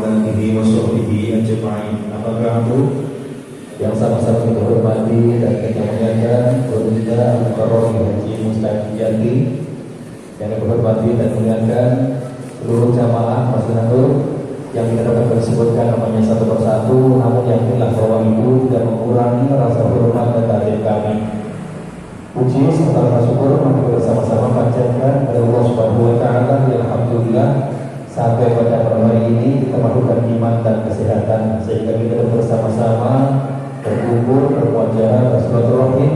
alihi wa sahbihi ajma'in. Amma ba'du. Yang sama-sama kita hormati dan kita muliakan Guru kita Al-Mukarram Haji Mustaqim Jati, yang kita hormati dan muliakan seluruh jamaah Masjid Nur yang kita dapat disebutkan namanya satu persatu, namun yakinlah bahwa itu tidak mengurangi rasa hormat dan takzim kami. Puji serta rasa syukur mari bersama-sama panjatkan kepada Allah Subhanahu wa taala. Alhamdulillah sampai pada malam hari ini kita melakukan iman dan kesehatan sehingga kita bersama-sama berkumpul, bermuajah, bersilaturahim,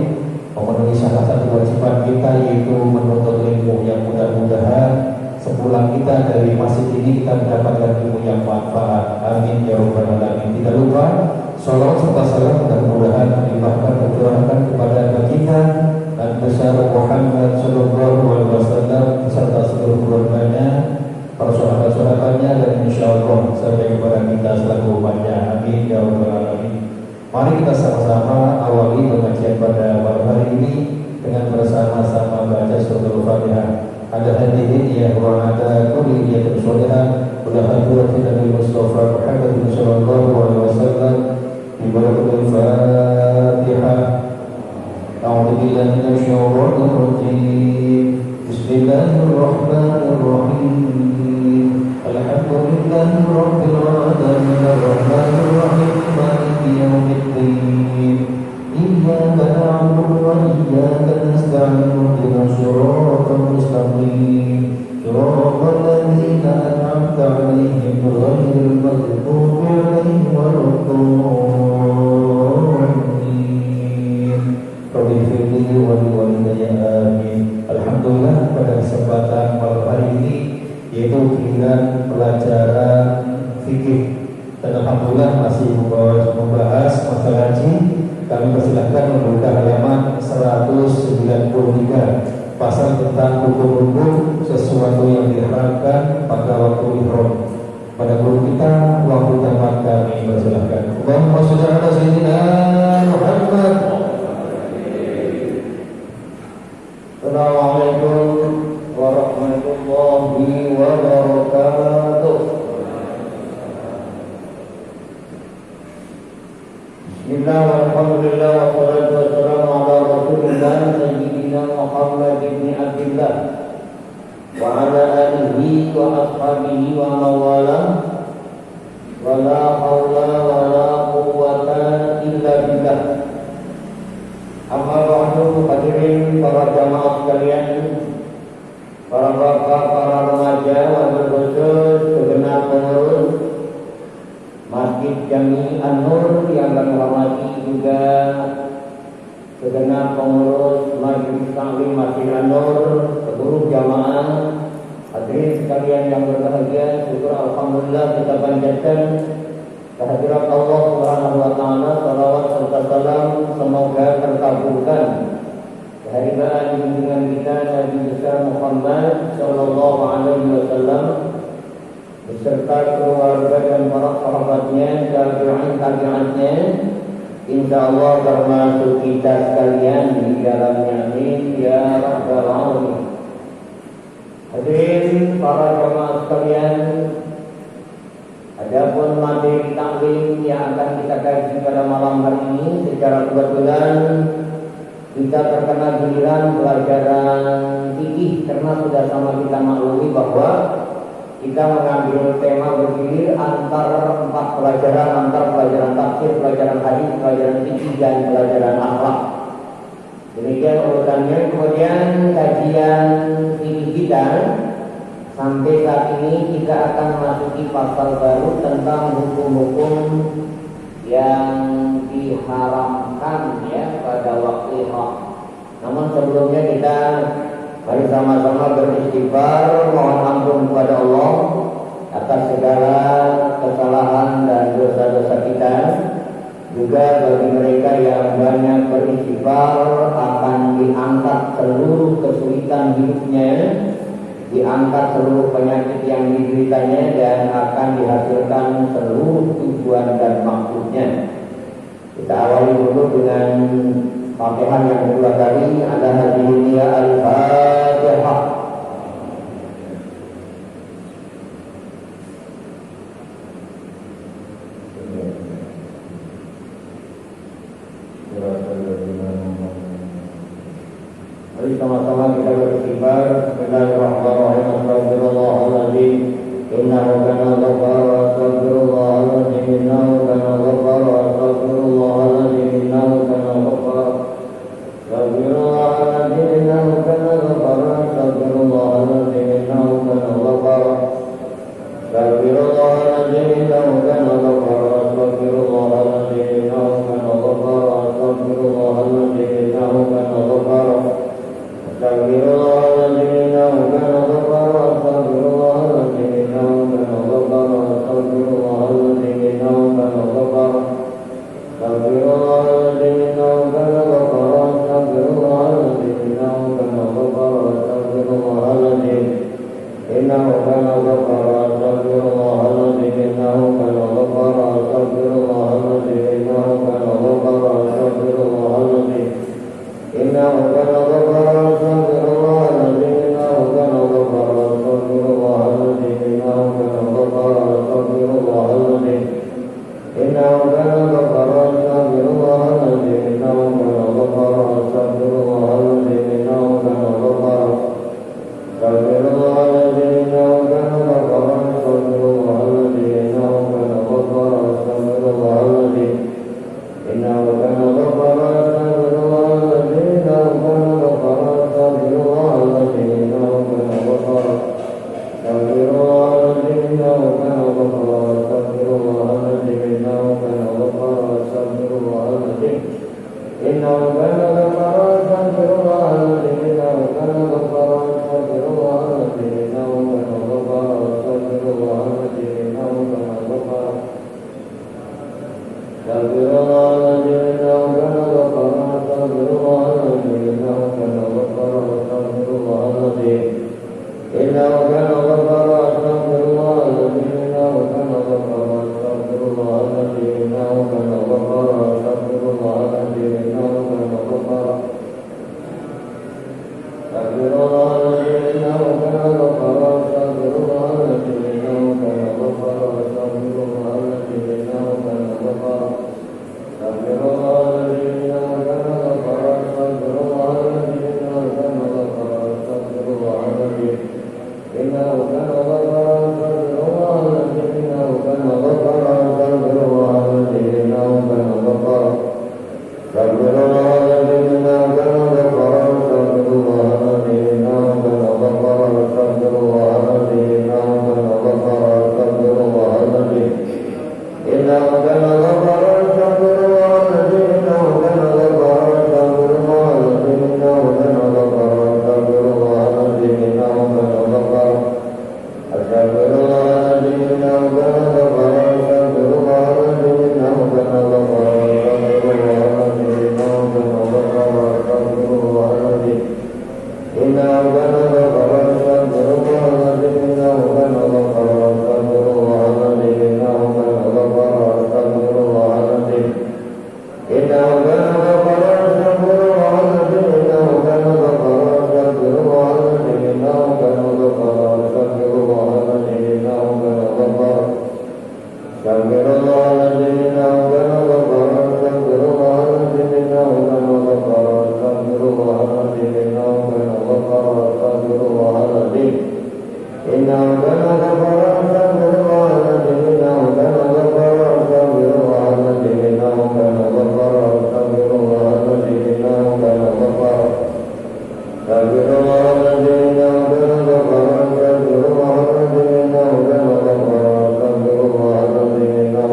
memenuhi salah satu kewajiban kita yaitu menuntut ilmu yang mudah-mudahan sepulang kita dari masjid ini kita mendapatkan ilmu yang manfaat. Amin ya rabbal alamin. Tidak lupa salawat serta salam mudah-mudahan dilimpahkan tercurahkan kepada baginda dan besar Muhammad sallallahu alaihi wasallam beserta seluruh keluarganya, para sahabat-sahabatnya, dan insyaallah sampai kepada kita selaku umatnya. Amin ya rabbal alamin. Mari kita sama-sama awali pengajian pada malam hari ini dengan bersama-sama baca surah Al-Fatihah. Ada hadirin ya wa ada kulli niyatin sholihah wa la hadratin Nabi Mustafa Muhammad sallallahu alaihi wasallam bi barakatil Fatihah. A'udzu billahi minasyaitonir rajim. Bismillahirrahmanirrahim. Alhamdulillahi rabbil alamin arrahmanir rahim maliki yaumiddin. Iyyaka na'budu wa iyyaka nasta'in ihdinas siratal mustaqim. Siratal ladzina an'amta 'alaihim ghairil maghdubi 'alaihim waladdallin. Rabbi firli wa liwalidayya amin. Alhamdulillah pada kesempatan malam hari ini yaitu giliran pelajaran fikih, dan alhamdulillah masih membahas masalah haji. Kami persilahkan membuka halaman 193 pasal tentang hukum-hukum sesuatu yang diharamkan pada waktu ihram. Pada guru kita waktu tamat kami persilahkan. Allahumma shalli ala sayyidina Muhammad. Assalamualaikum warahmatullahi wabarakatuh. Bismillah walhamdulillah wassalatu wassalamu ala rasulillah sayyidina Muhammad ibn Abdillah wa ala alihi wa ashabihi wa mawala wa la hawla wa la quwwata illa billah. Amma ba'du, hadirin para jamaah sekalian, para bapak, para remaja, wabil khusus segenap pengurus Masjid Jami An-Nur yang kami hormati, juga segenap pengurus Majelis Taklim Masjid An-Nur, seluruh jamaah, hadirin sekalian yang berbahagia. Syukur alhamdulillah kita panjatkan kehadirat Allah Subhanahu wa taala, salawat serta salam semoga terkabulkan kehadiran junjungan kita Nabi besar Muhammad sallallahu alaihi wasallam beserta keluarga dan para sahabatnya, tabi'in-tabi'atnya, insyaallah termasuk kita sekalian di dalamnya. Amin ya rabbal alamin. Hadirin para jamaah sekalian, adapun materi taklim yang akan kita kaji pada malam hari ini, secara kebetulan kita terkena giliran pelajaran fikih karena sudah sama kita maklumi bahwa kita mengambil tema bergilir antara 4 pelajaran, antara pelajaran tafsir, pelajaran hadis, pelajaran fikih, dan pelajaran akhlak. Demikian urutannya. Kemudian kajian fikih kita sampai saat ini kita akan memasuki pasal baru tentang hukum-hukum yang diharamkan ya pada waktu ihram. Namun sebelumnya kita mari sama-sama beristighfar, mohon ampun kepada Allah atas segala kesalahan dan dosa-dosa kita. Juga bagi mereka yang banyak beristighfar akan diangkat seluruh kesulitan hidupnya, diangkat seluruh penyakit yang dideritanya, dan akan dihasilkan seluruh tujuan dan maksudnya. Kita awali dulu dengan Fatihah yang kedua kali. Ada hadirin ya Al-Fatihah. sama-sama kita beristighfar. Bismillahirrahmanirrahim. Astagfirullahaladzim. Innahu kana ghaffara. Astagfirullahaladzim. Innahu kana ghaffara. Astagfirullahaladzim. Innahu kana ghaffara. Astagfirullahaladzim. Innahu kana ghaffara. Astagfirullahaladzim. Innahu kana ghaffara. Astagfirullahaladzim. Innahu kana ghaffara. Astagfirullahaladzim. Innahu kana ghaffara. Astagfirullahaladzim. Innahu kana ghaffara. Astagfirullahaladzim. Innahu kana ghaffara. Astagfirullahaladzim. Innahu kana ghaffara. Astagfirullahaladzim. Innahu kana ghaffara. Astagfirullahaladzim. Innahu kana ghaffara. Astagfirullahaladzim. Innahu kana ghaffara. Astagfirullahaladzim. Innahu kana ghaffara. Astagfirullahaladzim. Innahu kana ghaffara. Astagfirullahaladzim. Innahu kana ghaffara. Astagfirullahaladzim. Innahu kana ghaffara. Astagfirullahaladzim. Innahu kana ghaffara. Astagfirullahaladzim. Innahu kana ghaffara. Astagfirullahaladzim. Innahu kana ghaffara. Astagfirullahaladzim. Innahu kana ghaffara. Astagfirullahaladzim. Innahu kana ghaffara. Astagfirullahaladzim. Innahu kana ghaffara. Astagfirullahaladzim. Innahu kana ghaffara. Astagfirullahaladzim. Innahu kana ghaffara. Astagfirullahaladzim. Innahu kana ghaffara. Astagfirullahaladzim. Innahu kana ghaffara. Astagfirullahaladzim. Innahu kana ghaffara. Astagfirullahaladzim. Innahu kana ghaffara. Astagfirullahaladzim. Innahu kana ghaffara. Astagfirullahaladzim. Innahu kana ghaffara. Astagfirullahaladzim. Innahu kana ghaffara. Astagfirullahaladzim. Innahu kana ghaffara. Astagfirullahaladzim. Innahu kana ghaffara. Astagfirullahaladzim. Innahu kana ghaffara. Astagfirullahaladzim. Innahu kana ghaffara. Astagfirullahaladzim. Innahu kana ghaffara. Astagfirullahaladzim. Innahu kana ghaffara. Astagfirullahaladzim. Innahu kana ghaffara. Astagfirullahaladzim. Innahu kana ghaffara. Astagfirullahaladzim. Innahu kana ghaffara. Astagfirullahaladzim. Innahu kana ghaffara. Astagfirullahaladzim. Innahu kana ghaffara. Astagfirullahaladzim. Innahu kana ghaffara. Astagfirullahaladzim. Innahu kana ghaffara. Astagfirullahaladzim. Innahu kana ghaffara. Astagfirullahaladzim. Innahu kana ghaffara. Astagfirullahaladzim. Innahu kana ghaffara. Astagfirullahaladzim. Innahu kana ghaffara. Astagfirullahaladzim. Innahu kana ghaffara. Astagfirullahaladzim. Innahu kana ghaffara. Astagfirullahaladzim. Innahu kana ghaffara. Astagfirullahaladzim. Innahu kana ghaffara. Astagfirullahaladzim. Innahu kana ghaffara. Astagfirullahaladzim. Innahu kana ghaffara. Astagfirullahaladzim. Innahu kana ghaffara. Astagfirullahaladzim. Innahu kana ghaffara. Astagfirullahaladzim. Innahu kana ghaffara. Astagfirullahaladzim. Innahu kana ghaffara. Astagfirullahaladzim. Innahu kana ghaffara. Astagfirullahaladzim. Innahu kana ghaffara. Astagfirullahaladzim. Innahu kana ghaffara. Astagfirullahaladzim. Innahu kana ghaffara. Astagfirullahaladzim. Innahu kana ghaffara. Astagfirullahaladzim. Innahu kana ghaffara. Astagfirullahaladzim. Innahu kana ghaffara. Astagfirullahaladzim. Innahu kana ghaffara. Astagfirullahaladzim. Innahu kana ghaffara. Astagfirullahaladzim. Innahu kana ghaffara. Astagfirullahaladzim. Innahu kana ghaffara. Astagfirullahaladzim. Innahu kana ghaffara. Astagfirullahaladzim. Innahu kana ghaffara. Astagfirullahaladzim. Innahu kana ghaffara. Astagfirullahaladzim. Innahu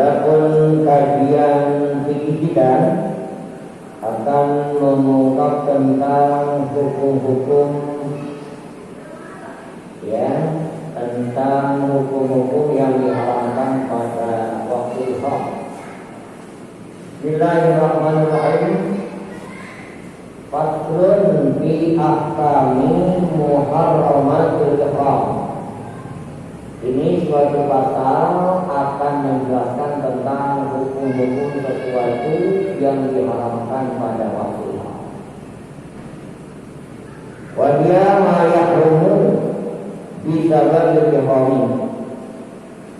Adapun kajian fikih kita akan mengungkap tentang hukum-hukum, ya, tentang hukum-hukum yang diharamkan pada waktu ihram. Bismillahirrahmanirrahim. Faslun fi ahkami muharramatil ihram. Ini suatu pasal akan menjelaskan tentang hukum-hukum sesuatu yang diharamkan pada waktu ihram. Wa dia ma yahrumu bisababil ihram.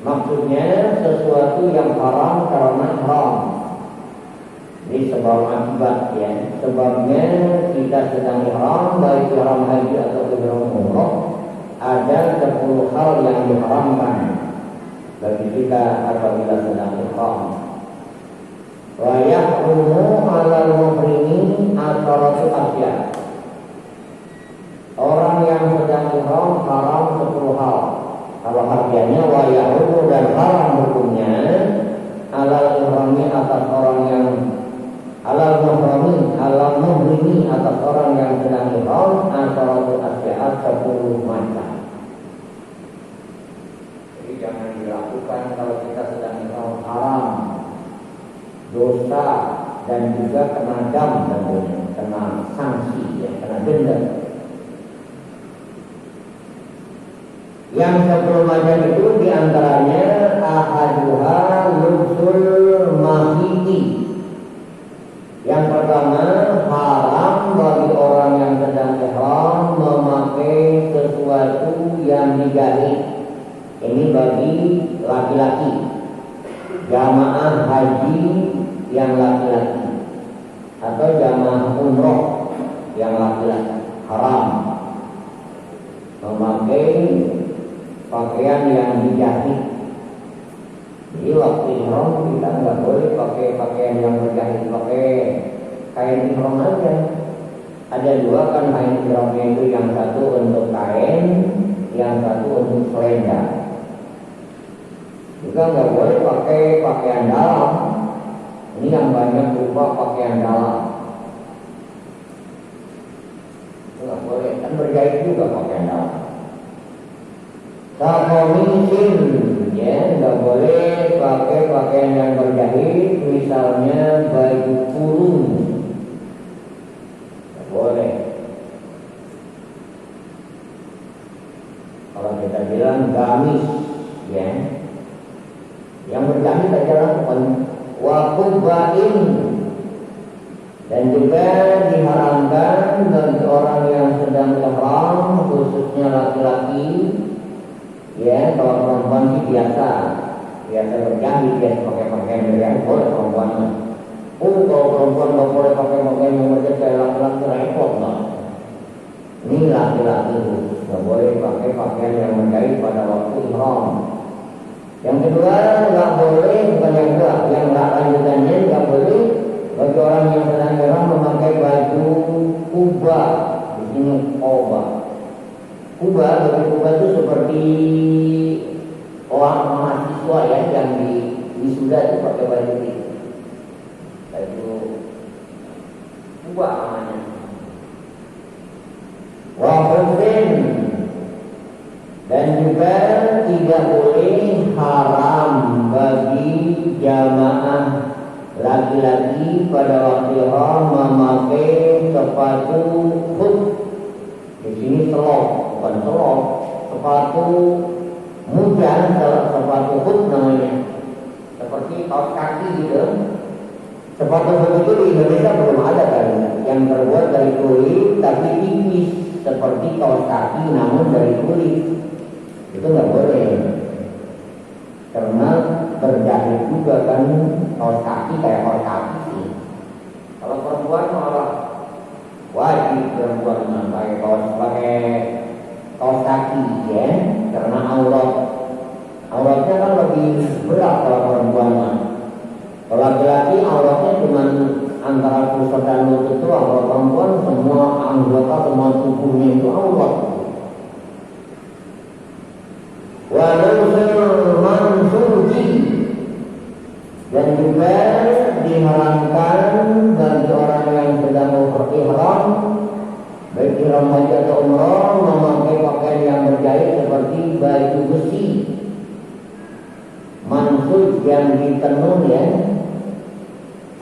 Maksudnya sesuatu yang haram karena haram. Ini sebab akibat, ya. Sebabnya kita sedang ihram, baik ihram haji atau ihram umrah, ada 10 hal yang diharamkan bagi kita apabila sedang ihram. Wa yahrumu 'alal muhrimi asharatu asya. Orang yang sedang ihram haram 10 hal. Kalau harganya wa yahrumu dan haram hukumnya 'alal muhrimi atas orang yang alal muhrimi atas orang yang sedang ihram asharatu asya 10 macam. Jadi jangan dilakukan kalau kita sedang ihram, haram, dosa, dan juga kena dam, tentunya kena sanksi, ya, kena denda. Yang 10 macam itu diantaranya ahaduha lubsul mahiti. Yang pertama, haram bagi orang yang sedang ihram memakai sesuatu yang dijahit. Ini bagi laki-laki, jamaah haji yang laki-laki atau jamaah umroh yang laki-laki, haram memakai pakaian yang dijahit. Jadi waktu ihram kita nggak boleh pakai pakaian yang berjahit, pakai kain ihram aja. Ada 2 kan kain ihramnya itu, yang satu untuk kain, yang satu untuk selendang. Juga nggak boleh pakai pakaian dalam. Ini yang banyak berupa pakaian dalam. Nggak boleh, kan berjahit juga pakaian dalam. Sakomisin, ya, nggak boleh pakai pakaian yang berjahit, misalnya baju kurung, nggak boleh. Kalau kita bilang gamis, ya, yang berjahit aja lakukan. Wakubain, dan juga diharamkan bagi orang yang sedang ihram, khususnya laki-laki. Ya, kalau perempuan sih biasa berjahit, biasa pakai pakaian berjahit, boleh perempuan. Kalau perempuan nggak boleh pakai pakaian yang berjahit, kayak laki-laki repot nggak? Ini laki-laki nggak boleh pakai pakaian yang berjahit pada waktu ihram. Yang kedua, nggak boleh, bukan yang kedua, yang nggak lanjutannya nggak boleh bagi orang yang sedang ihram memakai baju kuba. Di sini koba. Kuba, baju kuba itu seperti orang mahasiswa, ya, yang di wisuda itu pakai baju itu. Baju kuba namanya. Wafudin, dan juga tidak boleh, haram bagi jamaah laki-laki pada waktu ihram memakai sepatu khuf. Di sini selop, bukan selop, sepatu mujan, sepatu khuf namanya, seperti kaos kaki gitu. Sepatu khuf itu di Indonesia belum ada kan, yang terbuat dari kulit tapi tipis seperti kaos kaki namun dari kulit. Itu nggak boleh, karena berjahit juga kan kaos kaki, kayak kaos kaki sih. Kalau perempuan malah wajib perempuan pakai kaos kaki, ya, karena auratnya kan lebih berat kalau perempuan. Kalau laki-laki auratnya cuma antara pusat dan lutut itu. Kalau perempuan semua anggota, semua tubuhnya itu aurat. Walau mansuji, Dan juga diharamkan bagi orang yang sedang berihram, baik ihram haji atau umrah, memakai pakaian yang berjahit seperti baju besi mansud yang ditenun, ya,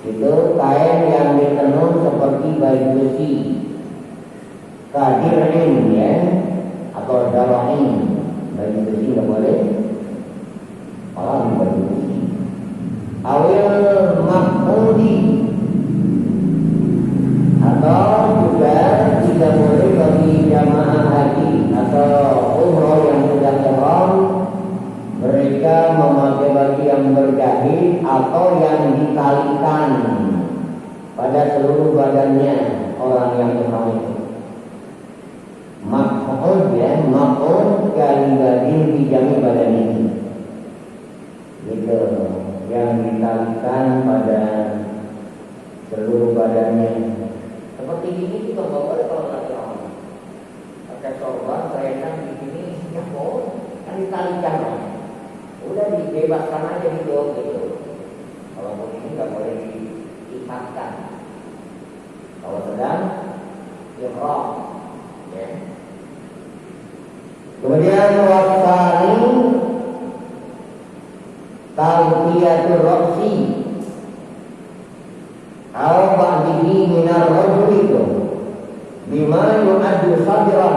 itu kain yang ditenun seperti baju besi, kadirin, ya, atau darain. Baju besi nggak boleh, malah baju besi. Awil makmudi, atau juga tidak boleh bagi jamaah haji atau umroh yang sudah ihram mereka memakai baju yang berjahit atau yang ditalikan pada seluruh badannya orang yang ihram itu. Makmud, ya, makmud kalibadin dijami badan ini, gitu, yang ditalikan pada seluruh badannya. Seperti ini juga boleh kalau nggak ihram. Pakai sorban, selendang di sini, ya boleh, kan ditalikan. Udah dibebaskan aja gitu. Kalau ini nggak boleh diikatkan. Kalau sedang ihram, ya. Kemudian wasani tawqiyatur ra'si aw ba'dihi minar rajuli itu bima yu'addu sadran.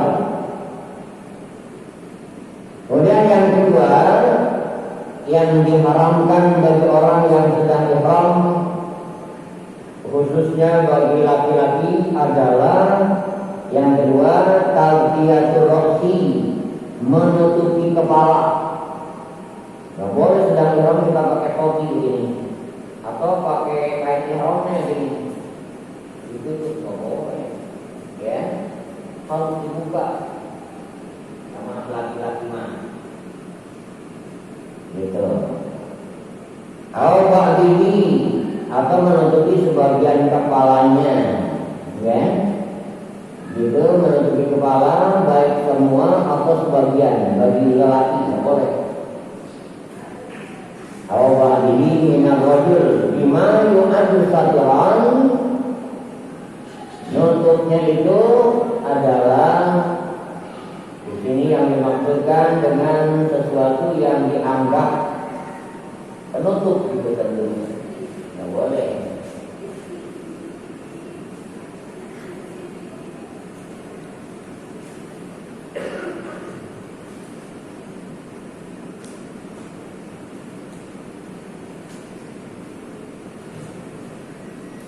Kemudian yang kedua yang diharamkan bagi orang yang sedang ihram, khususnya bagi laki-laki, adalah yang kedua tawqiyatur ra'si, menutupi kepala. Nggak boleh sedang ihram kita pakai topi begini atau pakai kain ihramnya gini, itu tuh nggak boleh, ya, harus dibuka sama laki-laki mah, gitu. Al-Ba'dihi, atau menutupi sebagian kepalanya, ya, gitu, menutupi kepala baik semua atau sebagian. Bagi lelaki nggak boleh. Al-Ba'dihi minar rajul bima yu'addu sadran, nutupnya itu adalah di sini yang dimaksudkan dengan sesuatu yang dianggap penutup, gitu tentunya. Nggak boleh.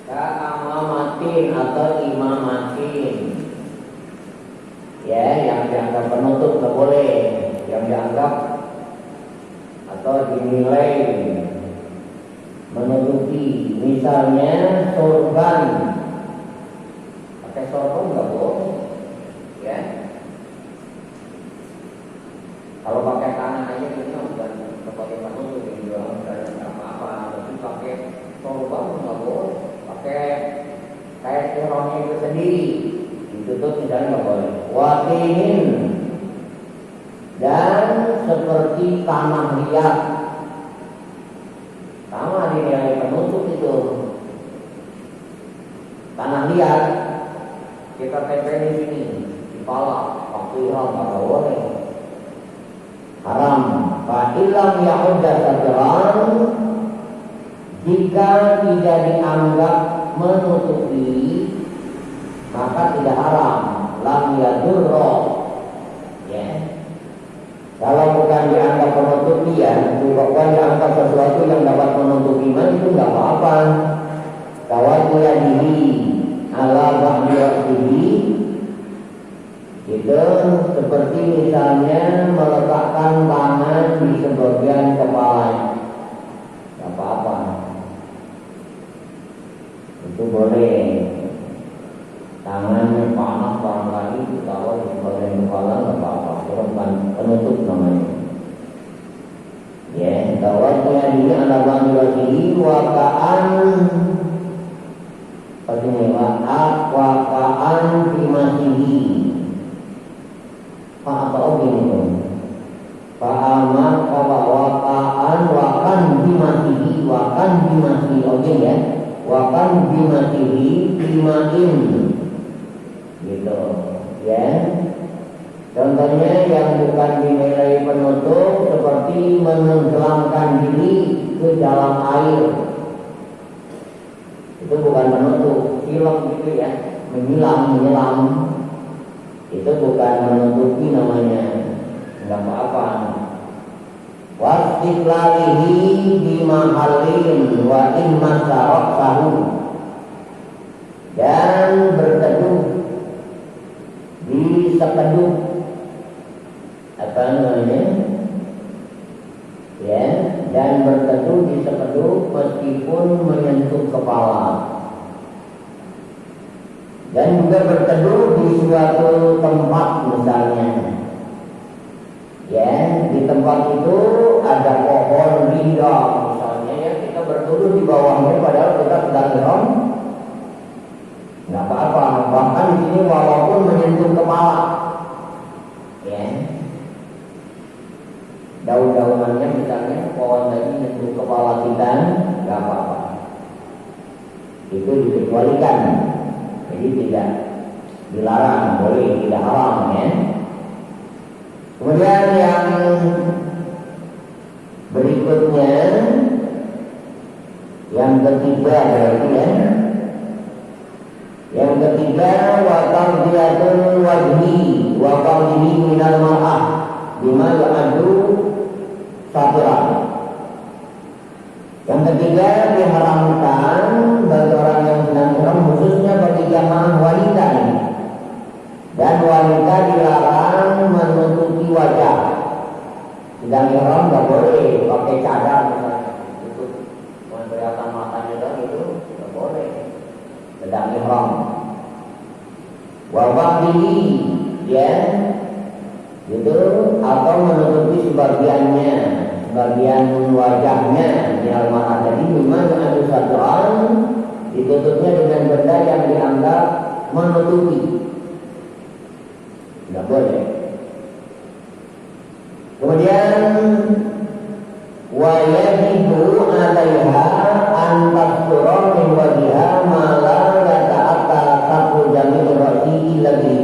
Ka'amamatin atau imamatin, ya, yang dianggap penutup nggak boleh, yang dianggap atau dinilai menutupi, misalnya sorban, pakai sorban nggak boleh, ya. Kalau pakai tangan aja kita bukan sebagai penutup, yang jual misalnya apa-apa, tapi pakai sorban nggak boleh. Pakai kain ihramnya itu sendiri ditutup misalnya nggak boleh. Watinin, dan seperti tanah liat, sama dinilai penutup itu. Tanah liat kita tempel di sini di kepala waktu ihram nggak boleh, haram. Fa'ilam ya'udda sadran, jika tidak dianggap menutupi maka tidak haram. Lam yadurro, ya. Kalau bukan dianggap menutupi, ya, bukan dianggap sesuatu yang dapat menutupi iman, itu nggak apa-apa. Kawatiyadihi ala ba'diyadihi, itu seperti misalnya meletakkan tangan di sebagian kepala, nggak apa-apa. Itu boleh. Tangannya panas barangkali ditaruh di bagian kepala nggak apa-apa, itu bukan penutup namanya. Ya, tawasnya ini adalah bangkiri wakaan, wakaan dimasihi. Pak atau gini, Pak aman wakaan wakan dimasihi, wakan muqaddimatihi bima'in, gitu ya. Contohnya yang bukan dinilai penutup seperti menenggelamkan diri ke dalam air, itu bukan penutup. Film gitu ya, menyelam itu bukan menutupi namanya, nggak apa-apa. Wastiqlalihi bimahallin wa in masarok sahu, dan berteduh di sekeduh, apa namanya ya, dan berteduh di sekeduh meskipun menyentuh kepala, dan juga berteduh di suatu tempat misalnya ya, di tempat itu ada pohon rindang misalnya ya, kita berteduh di bawahnya padahal kita sedang ihram, nggak apa-apa. Bahkan di sini walaupun menyentuh kepala ya, daun-daunannya misalnya pohon tadi menyentuh kepala kita, nggak apa-apa, itu dikecualikan. Jadi tidak dilarang, boleh, tidak haram ya. Kemudian yang berikutnya, yang ketiga berarti ya, yang ketiga wa taqdiyatul wajhi wa qawlihi minal mar'ah bima ya'adu satiran. Yang ketiga, diharamkan bagi orang yang sedang ihram, khususnya bagi jamaah wanita ini. Dan wanita dilarang menutupi wajah. Sedang ihram nggak boleh pakai cadar misalnya, itu kelihatan matanya dan itu nggak boleh. Sedang ihram. Wabakili ya, gitu, atau menutupi sebagiannya, sebagian wajahnya di almarhum. Jadi memang ada satuan ditutupnya dengan benda yang dianggap menutupi, tidak boleh. Kemudian wa yajibu 'alaiha an tastura min wajhiha ma la yata'atta satu jami' ra'si lagi.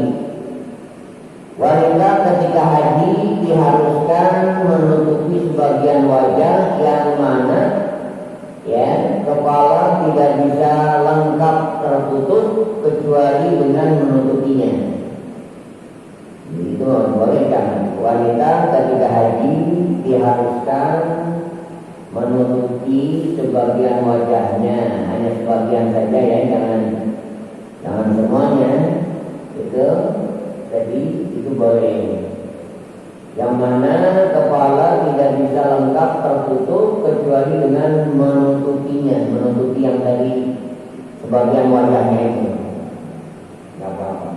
Wanita ketika haji diharuskan menutupi sebagian wajah yang mana ya, kepala tidak bisa lengkap tertutup kecuali dengan menutupinya. Itu membolehkan wanita ketika haji diharuskan menutupi sebagian wajahnya, hanya sebagian saja ya, jangan semuanya. Itu jadi itu boleh. Yang mana kepala tidak bisa lengkap tertutup kecuali dengan menutupinya, menutupi yang tadi sebagian wajahnya itu, nggak apa-apa.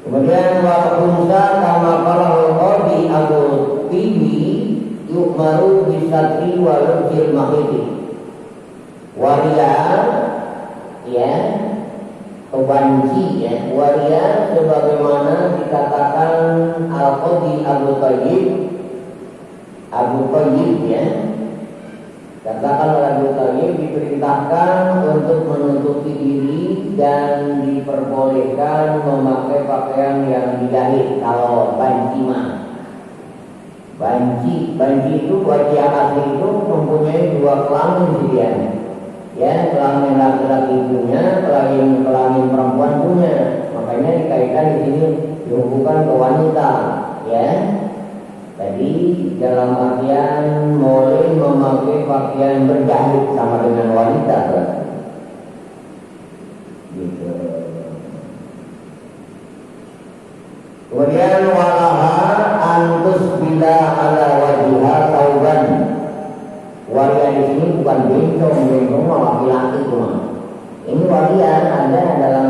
Kemudian wa'unsa kama qalahul qadi Abu Tibi yukmaru bisatri walubjil mahidi waria ya, kebanci ya, waria sebagaimana dikatakan Al-Qadi Abu Tayyib ya, katakan Abu Tayyib diperintahkan untuk menutupi diri dan diperbolehkan memakai pakaian yang dijahit. Kalau banci mah, banci itu wajah asli itu mempunyai dua kelamin dia. Ya, kelamin laki-laki punya, kelamin perempuan punya. Makanya dikaitkan di sini dihubungkan ke wanita, ya. Jadi dalam artian boleh memakai pakaian berjahit sama dengan wanita, gitu. Kemudian walaha antus bila ala wajhiha tauban. Waria di sini bukan bencong mah laki-laki cuma. Ini waria ada dalam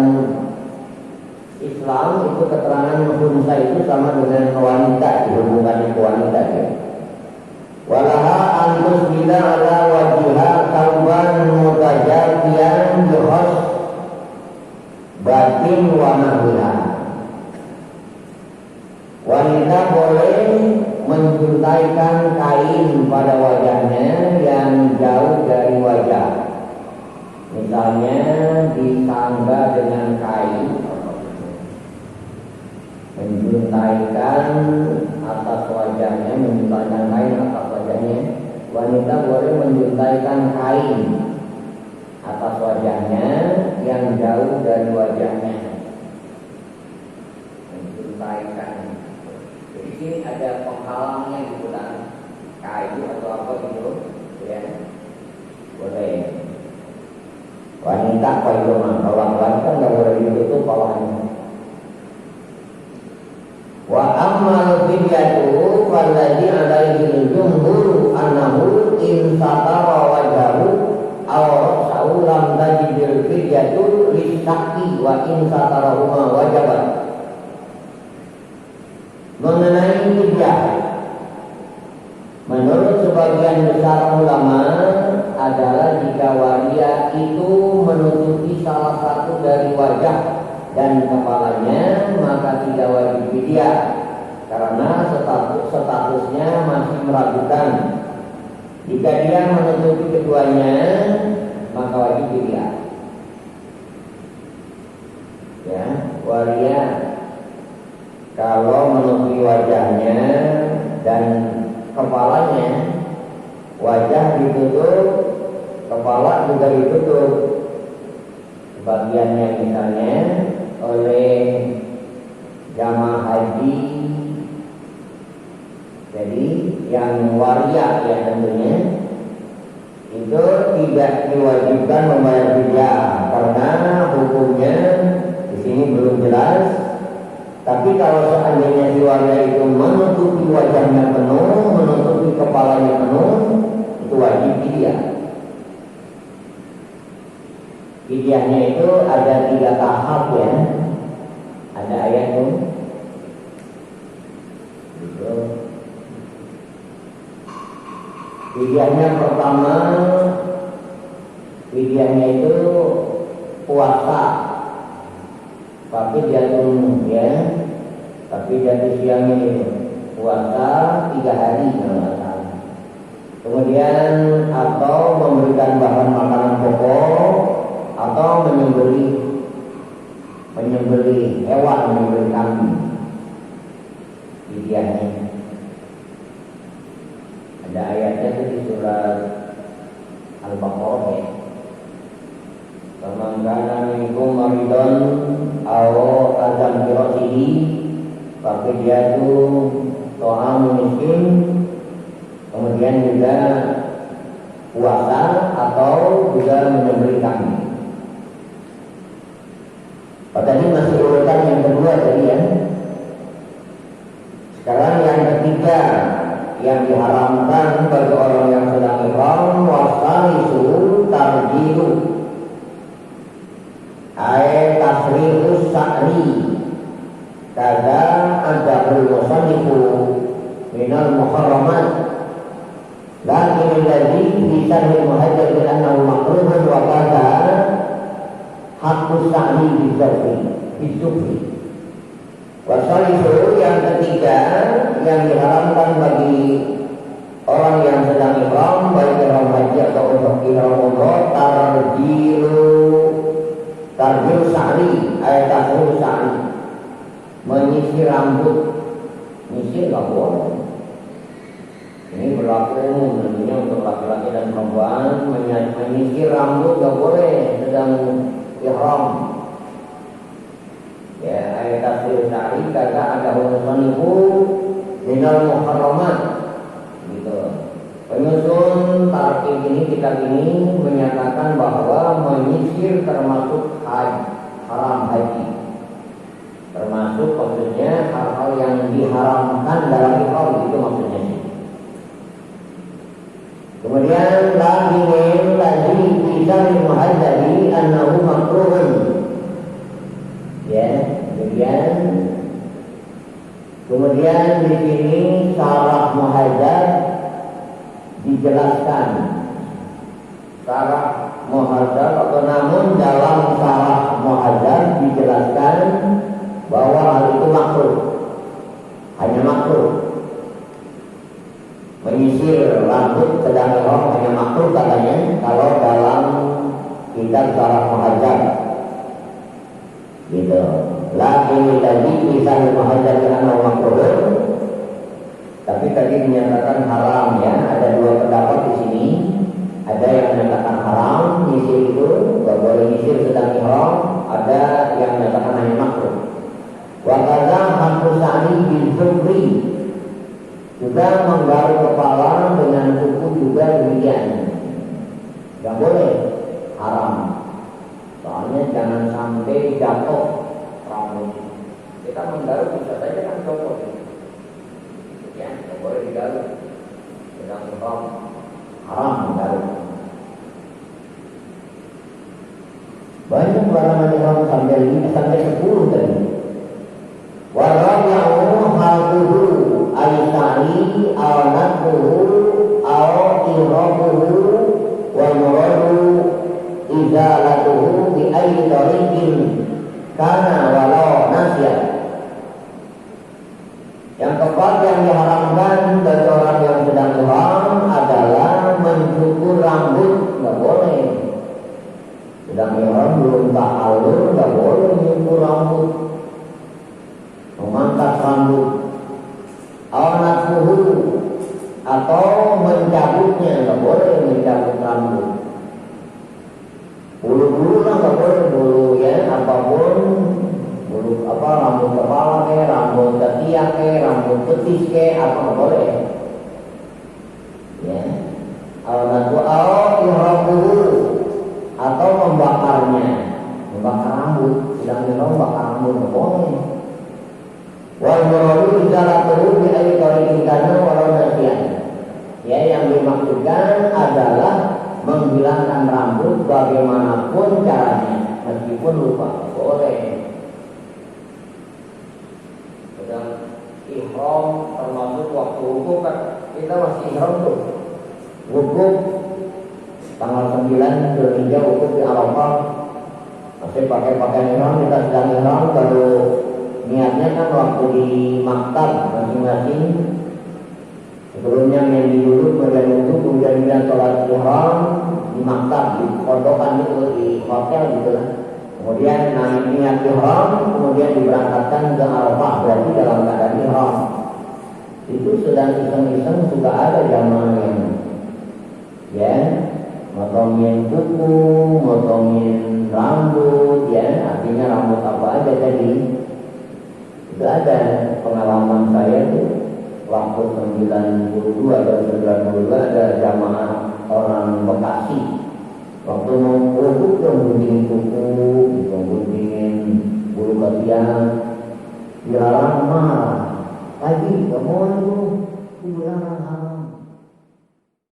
Islam itu keterangan unsa itu sama dengan wanita, dihubungkan ke wanita ya. Walaha antus bila ala wajhiha tauban mutajabian bihos batin wa nahwiha. Wanita boleh menjuntaikan kain pada wajahnya yang jauh dari wajah. misalnya ditangga dengan kain, menjuntaikan atas wajahnya, menjuntaikan kain atas wajahnya. Wanita boleh menjuntaikan kain atas wajahnya yang jauh dari wajahnya, menjuntaikan. Jadi sini ada penghalangnya gitu kan, kayu atau apa gitu, ya boleh. Wanita kalau laki-laki kan nggak boleh ditutup bawahnya. Wa ammal fidyatu falladhi alaihi jumhur annahu in satara wajhahu aw ra'sahu lam tajidil fidyatu lisaqi wa in satara huma wajabat. Mengenai fidyah, menurut sebagian besar ulama adalah jika waria itu menutupi salah satu dari wajah dan kepalanya, maka tidak wajib fidyah karena statusnya masih meragukan. Jika dia menutupi keduanya, maka wajib fidyah. Ya, waria kalau menutupi wajahnya dan kepalanya, wajah ditutup, kepala juga ditutup. Sebagiannya misalnya oleh jamaah haji, jadi yang waria ya tentunya itu tidak diwajibkan membayar fidyah karena hukumnya di sini belum jelas. Tapi kalau seandainya si waria itu menutupi wajahnya penuh, menutupi kepalanya penuh, itu wajib fidyah. Fidyahnya itu ada 3 tahap ya. Ada ayat itu. Fidyahnya pertama, fidyahnya itu puasa. Tapi jatuh ya, tapi jatuh siangnya itu puasa 3 hari kalau nggak salah. Kemudian atau memberikan bahan makanan pokok atau menyembelih hewan, menyembelih kambing. Fidyahnya ada ayatnya itu di surat Al-Baqarah ya. Faman kana minkum maridun aw azam birasihi fafidyatu ta'amu miskin. Kemudian juga puasa atau juga menyembelih kambing. Tadi masih urutan yang kedua tadi ya. Sekarang yang ketiga yang diharamkan bagi orang yang sedang ihram, wasalisu tarjilu ay tasrihus sa'ri kada adabul musannifu minal muharramat lakin alladhi bisa dimuhajjal annahu makruhun wa kada haqqus sa'ri bizufri. Wasalisu yang ketiga yang diharamkan bagi orang yang sedang ihram, baik ihram haji atau ihram umrah, tarjil sa'ri ayat tasrih sa'ri, menyisir rambut. Menyisir nggak boleh. Ini berlaku tentunya untuk laki-laki dan perempuan. Menyisir rambut nggak boleh sedang ihram. Ya, ayat tasrih sa'ri kata ada musanifu minal muharramat gitu. Penyusun tartib ini, kitab ini menyatakan bahwa menyisir termasuk haram haji, termasuk maksudnya hal-hal yang diharamkan dalam ihram, itu maksudnya. Kemudian lagi bisa muhadzari annahu makruhun. Ya, kemudian di sini syarah muhadzar dijelaskan. Syarah muhadzar atau namun dalam syarah muhadzar dijelaskan bahwa hal itu makruh, hanya makruh. Menyisir rambut sedang ihram hanya makruh katanya kalau dalam kitab Syarah Muhadzab gitu. Lakin tadi bisa Muhadzab karena makruh, tapi tadi menyatakan haram ya. Ada dua pendapat di sini. Ada yang menyatakan haram nyisir itu, nggak boleh nyisir sedang ihram. Ada yang menyatakan hanya makruh. Wa kadza Hamzah Sa'di bin Zubri juga menggaruk kepala dengan kuku juga demikian. Nggak boleh, haram. Soalnya jangan sampai jatuh rambut. Kita menggaruk bisa saja kan copot. Ya, nggak boleh digaruk. Sedang ihram, haram menggaruk. Banyak larangan ihram sampai 10 tadi. Warabi'u halquhu al-sa'i al-nadquhu al-ihrabuhu wal muradu izalatuhu bi ayyi tariqin kana walau nasya. Yang keempat yang diharamkan bagi orang yang sedang ihram adalah mencukur rambut, nggak boleh. Sedang ihram belum ta'allur, nggak boleh mencukur rambut, memangkas rambut, al-nadquhu atau mencabutnya, nggak boleh mencabut rambut. Bulu-bulu lah nggak boleh, bulu ya apapun, bulu apa, rambut kepala ke, rambut ketiak ke, rambut betis ke, apa nggak boleh. Ya, al-nadquhu al-ihrabuhu atau membakarnya, membakar rambut, sedang membakar rambut nggak boleh. Wal muradu izalatuhu bi ayyi tariqin kana walau nasiyan. Ya, yang dimaksudkan adalah menghilangkan rambut bagaimanapun caranya, meskipun lupa, boleh. Sedang ihram termasuk waktu wukuf kan, kita masih ihram tuh. Wukuf tanggal 9 Zulhijjah wukuf di Arafah, masih pakai pakaian ihram, kita sedang ihram. Kalau niatnya kan waktu di maktab masing-masing, sebelumnya mandi dulu, kemudian wudhu, kemudian sholat ihram di maktab, di pondokan itu, di hotel gitu lah. Kemudian niat ihram, kemudian diberangkatkan ke Arafah, berarti dalam keadaan ihram. Itu sedang iseng-iseng sudah ada jamaah yang ya motongin kuku, motongin rambut, ya artinya rambut apa aja tadi. Itu ada pengalaman saya tuh waktu 92 atau 92 ada jamaah orang Bekasi. Waktu mau wudhu yang gunting kuku, guntingin bulu ketiak,